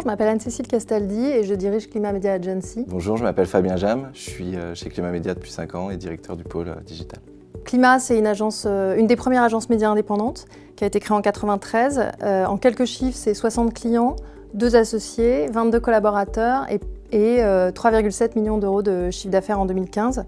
je m'appelle Anne-Cécile Castaldi et je dirige Climat Media Agency. Bonjour, je m'appelle Fabien Jam, je suis chez Climat Media depuis 5 ans et directeur du pôle digital. Climat, c'est une des premières agences médias indépendantes qui a été créée en 1993. En quelques chiffres, c'est 60 clients, 2 associés, 22 collaborateurs et 3,7 millions d'euros de chiffre d'affaires en 2015.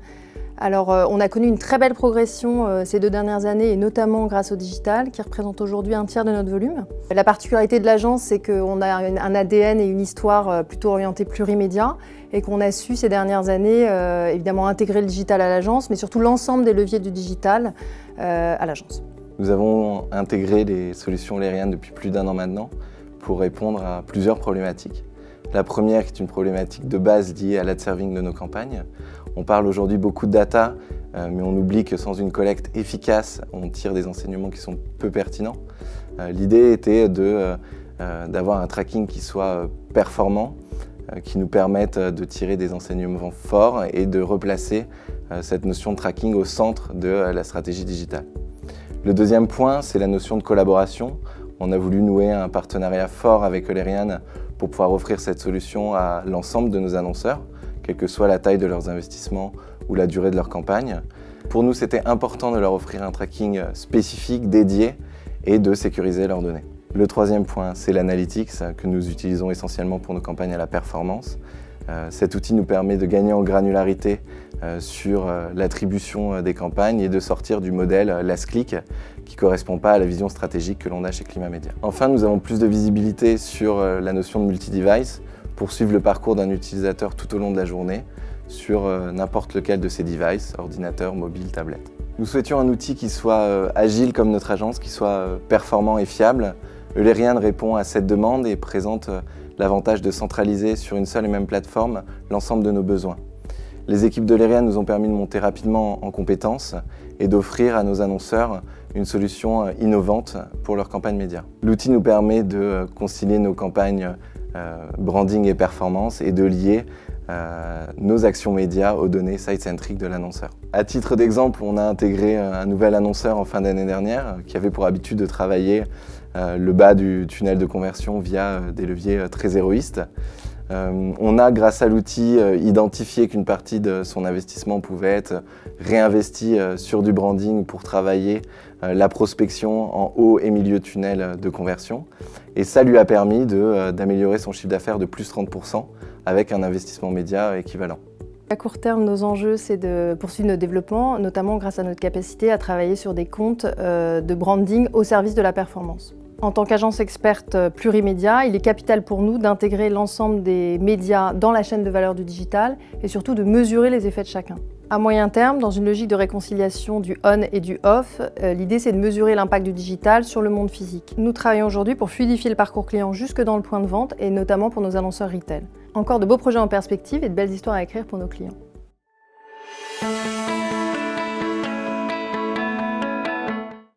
Alors, on a connu une très belle progression ces 2 dernières années, et notamment grâce au digital, qui représente aujourd'hui un tiers de notre volume. La particularité de l'agence, c'est qu'on a un ADN et une histoire plutôt orientée plurimédia, et qu'on a su ces dernières années, évidemment, intégrer le digital à l'agence, mais surtout l'ensemble des leviers du digital à l'agence. Nous avons intégré les solutions Lerian depuis plus d'1 an maintenant pour répondre à plusieurs problématiques. La première qui est une problématique de base liée à l'ad-serving de nos campagnes. On parle aujourd'hui beaucoup de data, mais on oublie que sans une collecte efficace, on tire des enseignements qui sont peu pertinents. L'idée était d'avoir un tracking qui soit performant, qui nous permette de tirer des enseignements forts et de replacer cette notion de tracking au centre de la stratégie digitale. Le deuxième point, c'est la notion de collaboration. On a voulu nouer un partenariat fort avec Lerian pour pouvoir offrir cette solution à l'ensemble de nos annonceurs, quelle que soit la taille de leurs investissements ou la durée de leur campagne. Pour nous, c'était important de leur offrir un tracking spécifique, dédié, et de sécuriser leurs données. Le troisième point, c'est l'analytics que nous utilisons essentiellement pour nos campagnes à la performance. Cet outil nous permet de gagner en granularité sur l'attribution des campagnes et de sortir du modèle last click qui ne correspond pas à la vision stratégique que l'on a chez Climat Media. Enfin, nous avons plus de visibilité sur la notion de multi-device pour suivre le parcours d'un utilisateur tout au long de la journée sur n'importe lequel de ces devices, ordinateur, mobile, tablette. Nous souhaitions un outil qui soit agile comme notre agence, qui soit performant et fiable. Lerian répond à cette demande et présente l'avantage de centraliser sur une seule et même plateforme l'ensemble de nos besoins. Les équipes de Lerian nous ont permis de monter rapidement en compétences et d'offrir à nos annonceurs une solution innovante pour leur campagne média. L'outil nous permet de concilier nos campagnes branding et performance et de lier nos actions médias aux données site-centric de l'annonceur. À titre d'exemple, on a intégré un nouvel annonceur en fin d'année dernière qui avait pour habitude de travailler le bas du tunnel de conversion via des leviers très héroïstes. On a, grâce à l'outil, identifié qu'une partie de son investissement pouvait être réinvestie sur du branding pour travailler la prospection en haut et milieu de tunnel de conversion. Et ça lui a permis d'améliorer son chiffre d'affaires de plus 30% avec un investissement média équivalent. À court terme, nos enjeux, c'est de poursuivre nos développements, notamment grâce à notre capacité à travailler sur des comptes de branding au service de la performance. En tant qu'agence experte plurimédia, il est capital pour nous d'intégrer l'ensemble des médias dans la chaîne de valeur du digital et surtout de mesurer les effets de chacun. À moyen terme, dans une logique de réconciliation du on et du off, l'idée c'est de mesurer l'impact du digital sur le monde physique. Nous travaillons aujourd'hui pour fluidifier le parcours client jusque dans le point de vente et notamment pour nos annonceurs retail. Encore de beaux projets en perspective et de belles histoires à écrire pour nos clients.